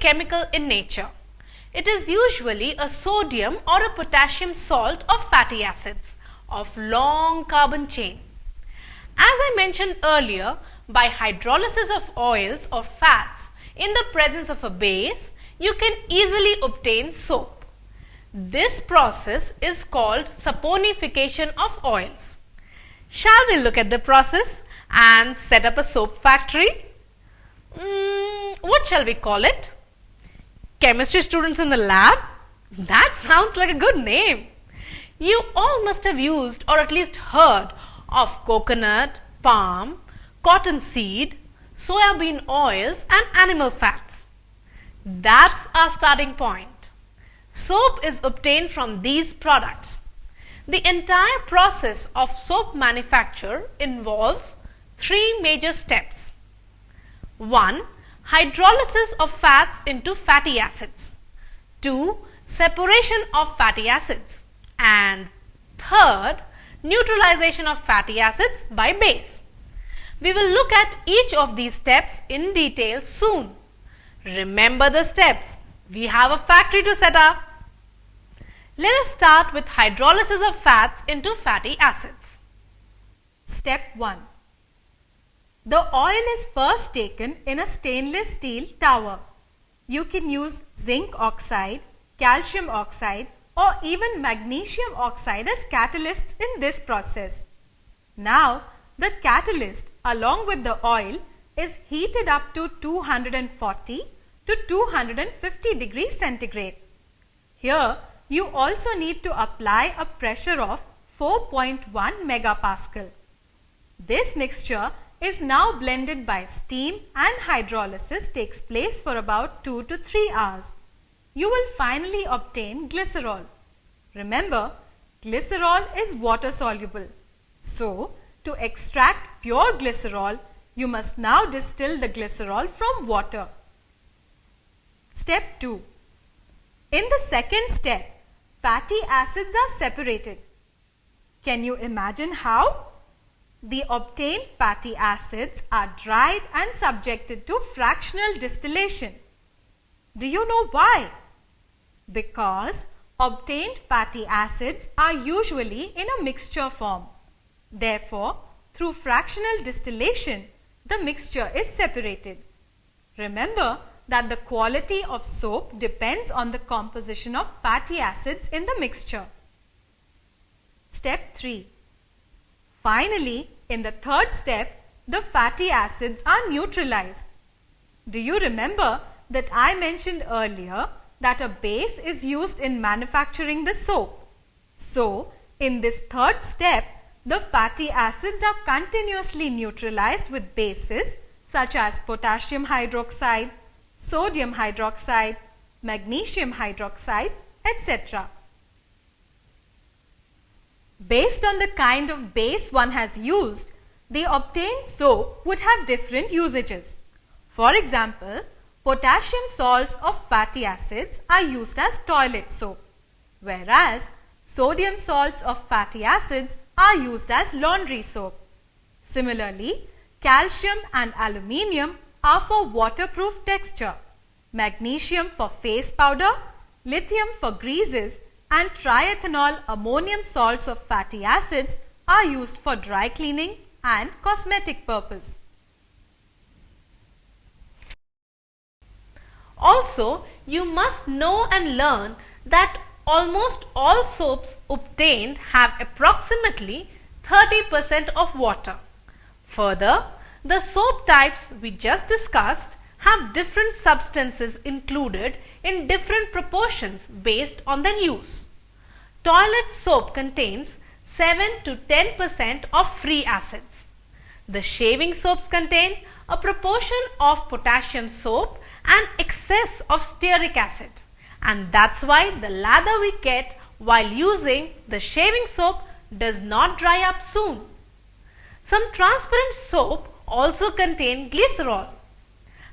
chemical in nature. It is usually a sodium or a potassium salt of fatty acids of long carbon chain. As I mentioned earlier, by hydrolysis of oils or fats in the presence of a base, you can easily obtain soap. This process is called saponification of oils. Shall we look at the process and set up a soap factory? What shall we call it? Chemistry students in the lab? That sounds like a good name. You all must have used or at least heard of coconut, palm, cottonseed, soya bean oils and animal fats. That's our starting point. Soap is obtained from these products. The entire process of soap manufacture involves 3 major steps. 1. Hydrolysis of fats into fatty acids. 2. Separation of fatty acids. And 3rd, neutralization of fatty acids by base. We will look at each of these steps in detail soon. Remember the steps. We have a factory to set up. Let us start with hydrolysis of fats into fatty acids. Step 1. The oil is first taken in a stainless steel tower. You can use zinc oxide, calcium oxide or even magnesium oxide as catalysts in this process. Now, the catalyst along with the oil is heated up to 240 to 250 degrees centigrade. Here, you also need to apply a pressure of 4.1 megapascal. This mixture is now blended by steam and hydrolysis takes place for about 2 to 3 hours. You will finally obtain glycerol. Remember, glycerol is water soluble. So, to extract pure glycerol, you must now distill the glycerol from water. Step 2. In the second step, fatty acids are separated. Can you imagine how? The obtained fatty acids are dried and subjected to fractional distillation. Do you know why? Because obtained fatty acids are usually in a mixture form. Therefore, through fractional distillation, the mixture is separated. Remember that the quality of soap depends on the composition of fatty acids in the mixture. Step 3. Finally, in the third step, the fatty acids are neutralized. Do you remember that I mentioned earlier that a base is used in manufacturing the soap? So, in this third step, the fatty acids are continuously neutralized with bases such as potassium hydroxide, sodium hydroxide, magnesium hydroxide, etc. Based on the kind of base one has used, the obtained soap would have different usages. For example, potassium salts of fatty acids are used as toilet soap, whereas sodium salts of fatty acids are used as laundry soap. Similarly, calcium and aluminium are for waterproof texture, magnesium for face powder, lithium for greases, and triethanol ammonium salts of fatty acids are used for dry cleaning and cosmetic purpose. Also, you must know and learn that almost all soaps obtained have approximately 30% of water. Further, the soap types we just discussed have different substances included in different proportions based on their use. Toilet soap contains 7 to 10% of free acids. The shaving soaps contain a proportion of potassium soap and excess of stearic acid, and that's why the lather we get while using the shaving soap does not dry up soon. Some transparent soap also contain glycerol,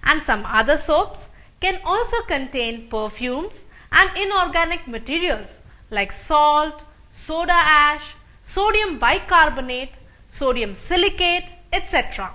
and some other soaps can also contain perfumes and inorganic materials like salt, soda ash, sodium bicarbonate, sodium silicate, etc.